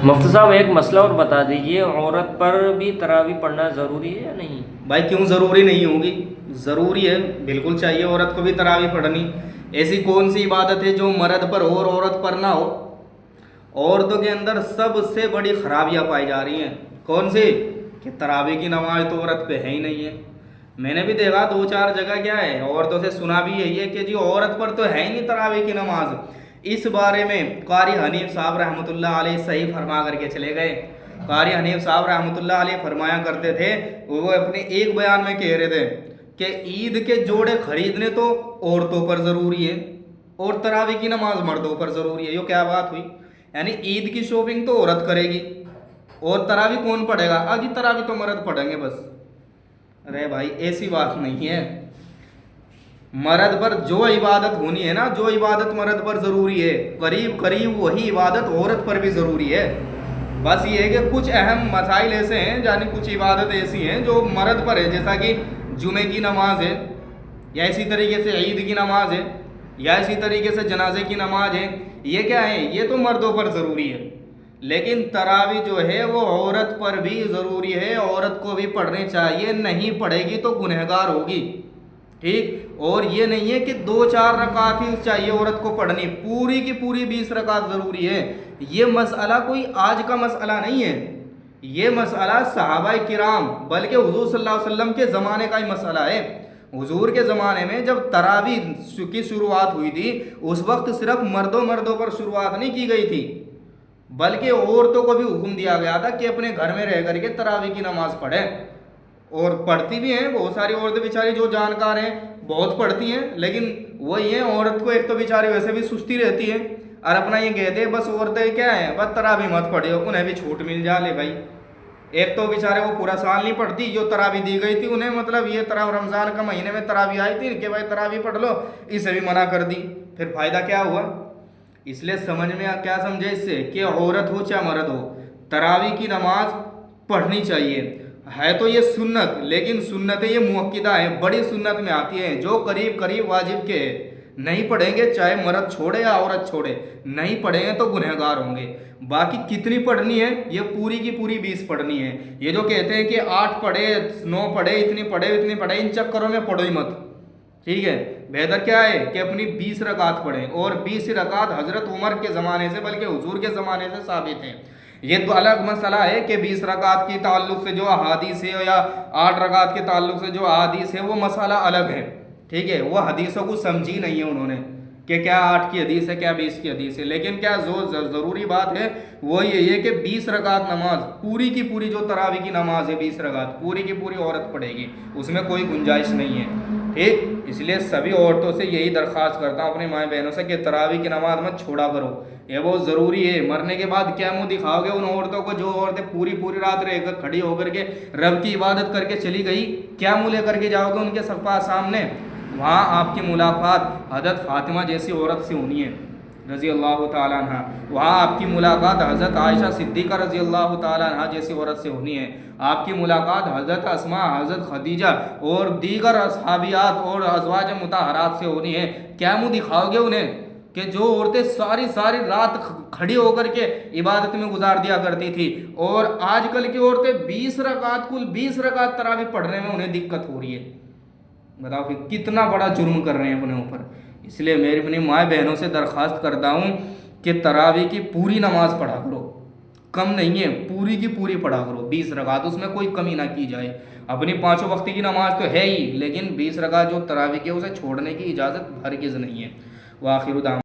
مفتی صاحب ایک مسئلہ اور بتا دیجئے، عورت پر بھی تراویح پڑھنا ضروری ہے یا نہیں؟ بھائی کیوں ضروری نہیں ہوگی؟ ضروری ہے، بالکل چاہیے عورت کو بھی تراویح پڑھنی۔ ایسی کون سی عبادت ہے جو مرد پر ہو اور عورت پر نہ ہو؟ عورتوں کے اندر سب سے بڑی خرابیاں پائی جا رہی ہیں، کون سی؟ کہ تراویح کی نماز تو عورت پہ ہے ہی نہیں ہے۔ میں نے بھی دیکھا 2-4 جگہ کیا ہے، عورتوں سے سنا بھی یہی ہے کہ جی عورت پر تو ہے ہی نہیں تراویح کی نماز۔ اس بارے میں قاری حنیف صاحب رحمۃ اللہ علیہ صحیح فرما کر کے چلے گئے۔ قاری حنیف صاحب رحمۃ اللہ علیہ فرمایا کرتے تھے، وہ اپنے ایک بیان میں کہہ رہے تھے کہ عید کے جوڑے خریدنے تو عورتوں پر ضروری ہے اور تراویح کی نماز مردوں پر ضروری ہے۔ یہ کیا بات ہوئی؟ یعنی عید کی شاپنگ تو عورت کرے گی اور تراویح کون پڑھے گا؟ آگے تراویح تو مرد پڑھیں گے بس۔ ارے بھائی ایسی بات نہیں ہے، مرد پر جو عبادت ہونی ہے نا، جو عبادت مرد پر ضروری ہے قریب قریب وہی عبادت عورت پر بھی ضروری ہے۔ بس یہ ہے کہ کچھ اہم مسائل ایسے ہیں، یعنی کچھ عبادت ایسی ہیں جو مرد پر ہے، جیسا کہ جمعے کی نماز ہے، یا اسی طریقے سے عید کی نماز ہے، یا اسی طریقے سے جنازے کی نماز ہے۔ یہ کیا ہے؟ یہ تو مردوں پر ضروری ہے، لیکن تراویح جو ہے وہ عورت پر بھی ضروری ہے، عورت کو بھی پڑھنی چاہیے، نہیں پڑھے گی تو گنہگار ہوگی، ٹھیک؟ اور یہ نہیں ہے کہ 2-4 رکعت ہی چاہیے عورت کو پڑھنی، پوری کی پوری 20 رکعت ضروری ہے۔ یہ مسئلہ کوئی آج کا مسئلہ نہیں ہے، یہ مسئلہ صحابہ کرام بلکہ حضور صلی اللہ علیہ وسلم کے زمانے کا ہی مسئلہ ہے۔ حضور کے زمانے میں جب تراویح کی شروعات ہوئی تھی، اس وقت صرف مردوں پر شروعات نہیں کی گئی تھی، بلکہ عورتوں کو بھی حکم دیا گیا تھا کہ اپنے گھر میں رہ کر کے تراویح کی نماز پڑھیں، اور پڑھتی بھی ہیں بہت ساری عورتیں بیچاری جو جانکار ہیں بہت پڑھتی ہیں، لیکن وہی ہے عورت کو ایک تو بیچاری ویسے بھی سستی رہتی ہے، اور اپنا یہ کہتے ہیں بس عورتیں کیا ہیں بس تراویح مت پڑھے، انہیں بھی چھوٹ مل جا لے بھائی۔ ایک تو بیچارے وہ پورا سال نہیں پڑھتی، جو تراویح دی گئی تھی انہیں مطلب یہ رمضان کا مہینے میں تراویح آئی تھی کہ بھائی تراویح پڑھ لو، اسے بھی منع کر دی، پھر فائدہ کیا ہوا؟ اس لیے سمجھ میں کیا سمجھے اس سے کہ عورت ہو چاہے مرد ہو، تراویح کی نماز پڑھنی چاہیے۔ ہے تو یہ سنت، لیکن سنتیں یہ مؤکدہ ہیں، بڑی سنت میں آتی ہیں جو قریب قریب واجب کے ہیں۔ نہیں پڑھیں گے چاہے مرد چھوڑے یا عورت چھوڑے، نہیں پڑھیں گے تو گنہگار ہوں گے۔ باقی کتنی پڑھنی ہے؟ یہ پوری کی پوری 20 پڑھنی ہے۔ یہ جو کہتے ہیں کہ 8 پڑھے 9 پڑھے اتنی پڑھے، ان چکروں میں پڑھو ہی مت، ٹھیک ہے؟ بہتر کیا ہے کہ اپنی 20 رکعت پڑھیں، اور 20 رکعت حضرت عمر کے زمانے سے بلکہ حضور کے زمانے سے ثابت ہیں۔ یہ تو الگ مسئلہ ہے کہ 20 رکعت کی تعلق سے جو احادیث ہے یا 8 رکعت کے تعلق سے جو احادیث ہے وہ مسئلہ الگ ہے، ٹھیک ہے؟ وہ حدیثوں کو سمجھی نہیں ہے انہوں نے کہ کیا 8 کی حدیث ہے کیا 20 کی حدیث ہے، لیکن کیا ضروری بات ہے وہ یہ ہے کہ 20 رکعت نماز پوری کی پوری جو تراویح کی نماز ہے 20 رکعت پوری کی پوری عورت پڑھے گی، اس میں کوئی گنجائش نہیں ہے، ٹھیک؟ اس لیے سبھی عورتوں سے یہی درخواست کرتا ہوں اپنی مائیں بہنوں سے کہ تراویح کی نماز مت چھوڑا کرو، یہ بہت ضروری ہے۔ مرنے کے بعد کیا منہ دکھاؤ گے ان عورتوں کو جو عورتیں پوری رات رہ کر کھڑی ہو کر کے رب کی عبادت کر کے چلی گئی؟ کیا منہ لے کر کے جاؤ گے ان کے سامنے؟ وہاں آپ کی ملاقات حضرت فاطمہ جیسی عورت سے ہونی ہے رضی اللہ تعالیٰ عنہ، وہاں آپ کی ملاقات حضرت عائشہ صدیقہ رضی اللہ تعالیٰ عنہ جیسی عورت سے ہونی ہے، آپ کی ملاقات حضرت اسماء، حضرت خدیجہ اور دیگر اصحابیات اور ازواج مطہرات سے ہونی ہے۔ کیا منہ دکھاؤ گے انہیں کہ جو عورتیں ساری رات کھڑی ہو کر کے عبادت میں گزار دیا کرتی تھی، اور آج کل کی عورتیں 20 رکعت کل 20 رکعت تراویح پڑھنے میں انہیں دقت ہو رہی ہے؟ بتاؤ کہ کتنا بڑا جرم کر رہے ہیں اپنے اوپر۔ اس لیے میری اپنی مائیں بہنوں سے درخواست کرتا ہوں کہ تراویح کی پوری نماز پڑھا کرو، کم نہیں ہے، پوری کی پوری پڑھا کرو 20 رکعت، اس میں کوئی کمی نہ کی جائے۔ اپنی 5 وقت کی نماز تو ہے ہی، لیکن 20 رکعت جو تراویح کی اسے چھوڑنے کی اجازت ہرگز نہیں ہے۔ وآخر دعوانا